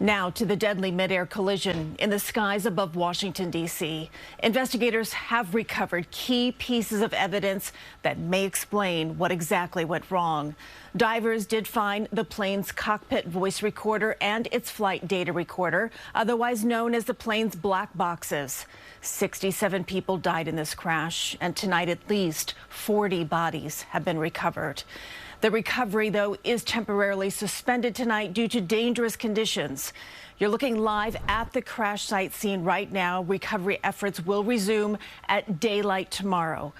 Now to the deadly midair collision in the skies above Washington, D.C. Investigators have recovered key pieces of evidence that may explain what exactly went wrong. Divers did find the plane's cockpit voice recorder and its flight data recorder, otherwise known as the plane's black boxes. 67 people died in this crash, and tonight at least 40 bodies have been recovered. The recovery, though, is temporarily suspended tonight due to dangerous conditions. You're looking live at the crash site scene right now. Recovery efforts will resume at daylight tomorrow.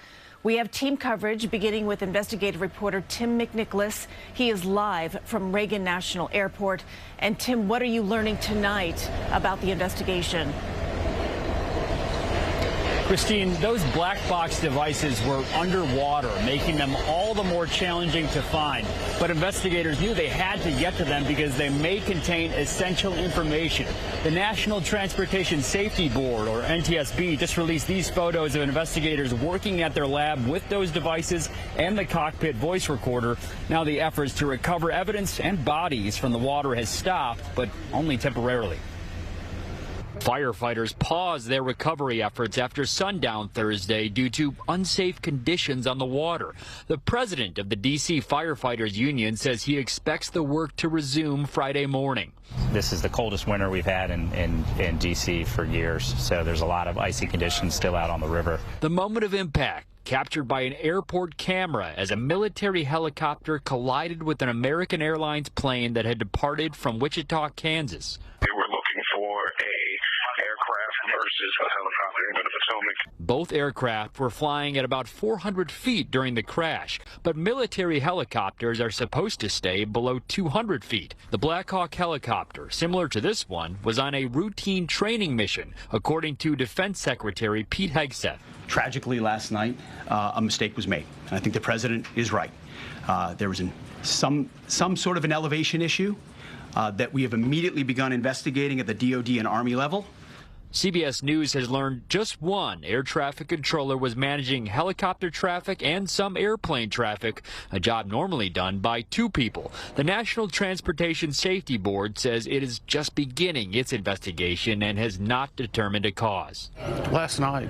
We have team coverage beginning with investigative reporter Tim McNicholas. He is live from Reagan National Airport. And Tim, what are you learning tonight about the investigation? Christine, those black box devices were underwater, making them all the more challenging to find. But investigators knew they had to get to them because they may contain essential information. The National Transportation Safety Board, or NTSB, just released these photos of investigators working at their lab with those devices and the cockpit voice recorder. Now the efforts to recover evidence and bodies from the water has stopped, but only temporarily. Firefighters paused their recovery efforts after sundown Thursday due to unsafe conditions on the water. The president of the D.C. Firefighters Union says he expects the work to resume Friday morning. This is the coldest winter we've had in D.C. for years, so there's a lot of icy conditions still out on the river. The moment of impact captured by an airport camera as a military helicopter collided with an American Airlines plane that had departed from Wichita, Kansas. They were looking for a aircraft versus a helicopter into the Potomac. Both aircraft were flying at about 400 feet during the crash, but military helicopters are supposed to stay below 200 feet. The Black Hawk helicopter, similar to this one, was on a routine training mission, according to Defense Secretary Pete Hegseth. Tragically, last night, a mistake was made. And I think the president is right. There was some sort of an elevation issue that we have immediately begun investigating at the DoD and Army level. CBS News has learned just one air traffic controller was managing helicopter traffic and some airplane traffic, a job normally done by two people. The National Transportation Safety Board says it is just beginning its investigation and has not determined a cause. Last night,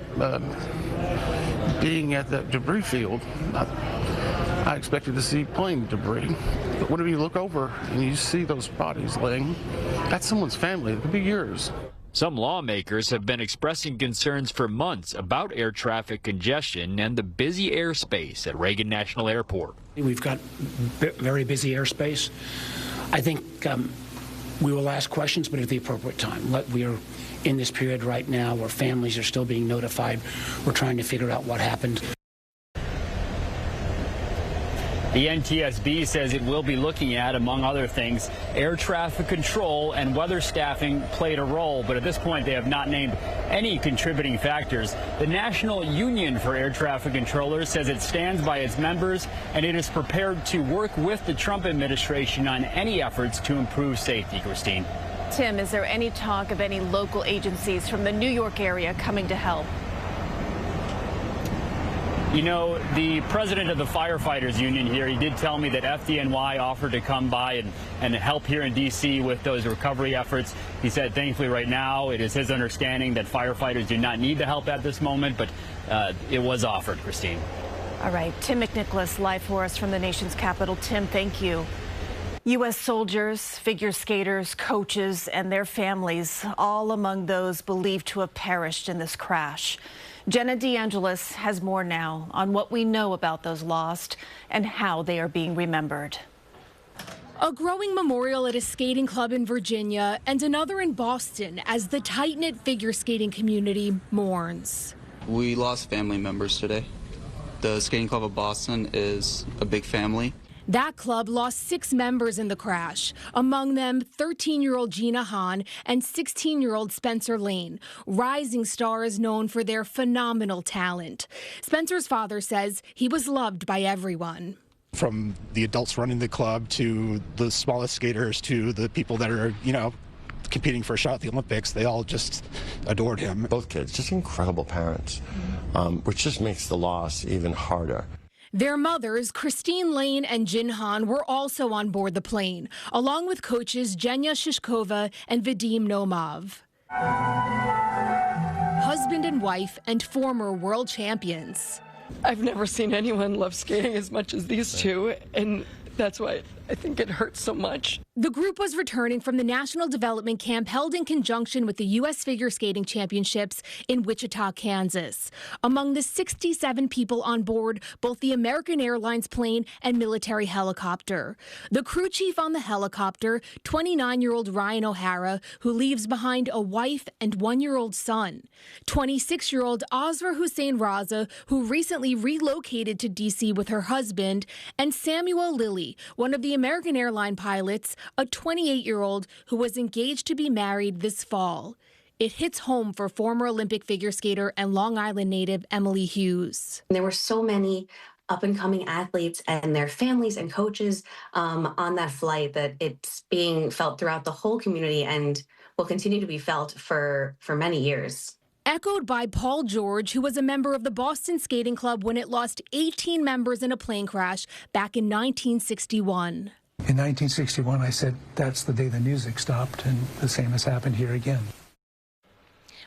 being at the debris field, I expected to see plane debris. But whenever you look over and you see those bodies laying, that's someone's family. It could be yours. Some lawmakers have been expressing concerns for months about air traffic congestion and the busy airspace at Reagan National Airport. We've got very busy airspace. I think we will ask questions, but at the appropriate time. We are in this period right now where families are still being notified. We're trying to figure out what happened. The NTSB says it will be looking at, among other things, air traffic control and weather staffing played a role, but at this point they have not named any contributing factors. The National Union for Air Traffic Controllers says it stands by its members and it is prepared to work with the Trump administration on any efforts to improve safety. Christine. Tim, is there any talk of any local agencies from the New York area coming to help? You know, the president of the Firefighters Union here, he did tell me that FDNY offered to come by and help here in D.C. with those recovery efforts. He said, thankfully, right now, it is his understanding that firefighters do not need the help at this moment, but it was offered, Christine. All right. Tim McNicholas, live for us from the nation's capital. Tim, thank you. U.S. soldiers, figure skaters, coaches, and their families, all among those believed to have perished in this crash. Jenna DeAngelis has more now on what we know about those lost and how they are being remembered. A growing memorial at a skating club in Virginia and another in Boston as the tight-knit figure skating community mourns. We lost family members today. The skating club of Boston is a big family. That club lost 6 members in the crash, among them 13-year-old Gina Hahn and 16-year-old Spencer Lane, rising stars known for their phenomenal talent. Spencer's father says he was loved by everyone. From the adults running the club to the smallest skaters to the people that are, competing for a shot at the Olympics, they all just adored him. Both kids, just incredible parents, which just makes the loss even harder. Their mothers, Christine Lane and Jin Han, were also on board the plane, along with coaches Jenna Shishkova and Vadim Nomov. Husband and wife and former world champions. I've never seen anyone love skating as much as these two, and that's why I think it hurts so much. The group was returning from the National Development Camp held in conjunction with the U.S. Figure Skating Championships in Wichita, Kansas. Among the 67 people on board both the American Airlines plane and military helicopter. The crew chief on the helicopter, 29-year-old Ryan O'Hara, who leaves behind a wife and 1-year-old son. 26-year-old Azra Hussein Raza, who recently relocated to D.C. with her husband, and Samuel Lilly, one of the American Airline pilots, a 28-year-old who was engaged to be married this fall. It hits home for former Olympic figure skater and Long Island native Emily Hughes. There were so many up-and-coming athletes and their families and coaches on that flight that it's being felt throughout the whole community and will continue to be felt for many years. Echoed by Paul George, who was a member of the Boston Skating Club when it lost 18 members in a plane crash back in 1961. In 1961, I said, that's the day the music stopped, and the same has happened here again.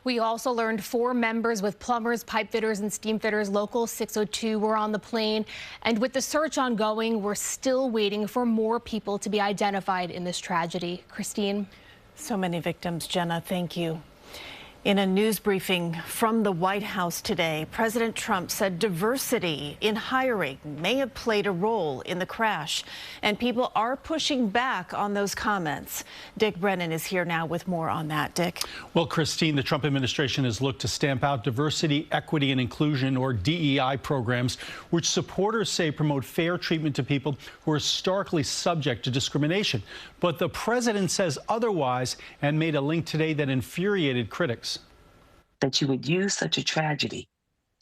We also learned 4 members with plumbers, pipe fitters, and steam fitters Local 602 were on the plane. And with the search ongoing, we're still waiting for more people to be identified in this tragedy. Christine? So many victims, Jenna. Thank you. In a news briefing from the White House today, President Trump said diversity in hiring may have played a role in the crash, and people are pushing back on those comments. Dick Brennan is here now with more on that. Dick. Well, Christine, the Trump administration has looked to stamp out diversity, equity, and inclusion, or DEI programs, which supporters say promote fair treatment to people who are historically subject to discrimination. But the president says otherwise and made a link today that infuriated critics. That you would use such a tragedy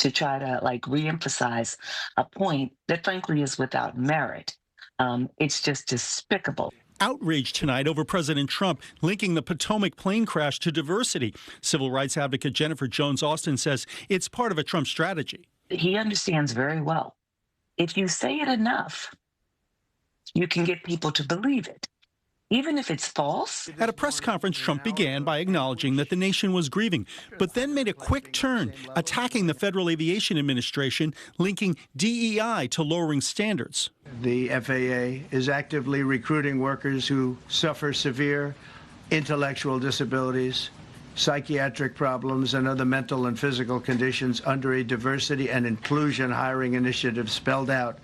to try to reemphasize a point that frankly is without merit. It's just despicable. Outrage tonight over President Trump linking the Potomac plane crash to diversity. Civil rights advocate Jennifer Jones-Austin says it's part of a Trump strategy. He understands very well. If you say it enough, you can get people to believe it, even if it's false. At a press conference, Trump began by acknowledging that the nation was grieving, but then made a quick turn, attacking the Federal Aviation Administration, linking DEI to lowering standards. The FAA is actively recruiting workers who suffer severe intellectual disabilities, psychiatric problems, and other mental and physical conditions under a diversity and inclusion hiring initiative spelled out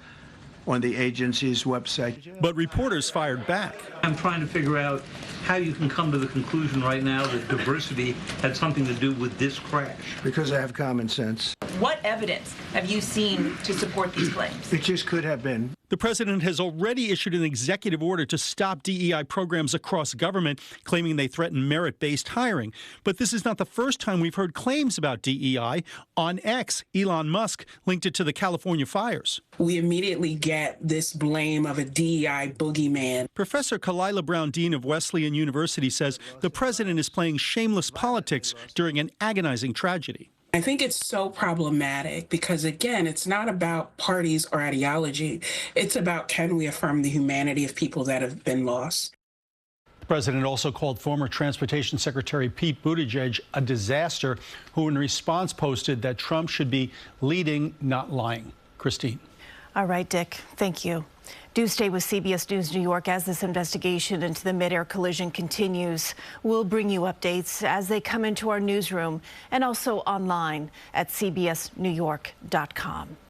on the agency's website. But reporters fired back. I'm trying to figure out how you can come to the conclusion right now that diversity had something to do with this crash. Because I have common sense. What evidence have you seen to support these claims? It just could have been. The president has already issued an executive order to stop DEI programs across government, claiming they threaten merit-based hiring. But this is not the first time we've heard claims about DEI. On X, Elon Musk linked it to the California fires. We immediately get this blame of a DEI boogeyman. Professor Kalila Brown, dean of Wesleyan University, says the president is playing shameless politics during an agonizing tragedy. I think it's so problematic because, again, it's not about parties or ideology. It's about, can we affirm the humanity of people that have been lost? The president also called former Transportation Secretary Pete Buttigieg a disaster, who in response posted that Trump should be leading, not lying. Christine. All right, Dick. Thank you. Do stay with CBS News New York as this investigation into the Midair collision continues. We'll bring you updates as they come into our newsroom and also online at cbsnewyork.com.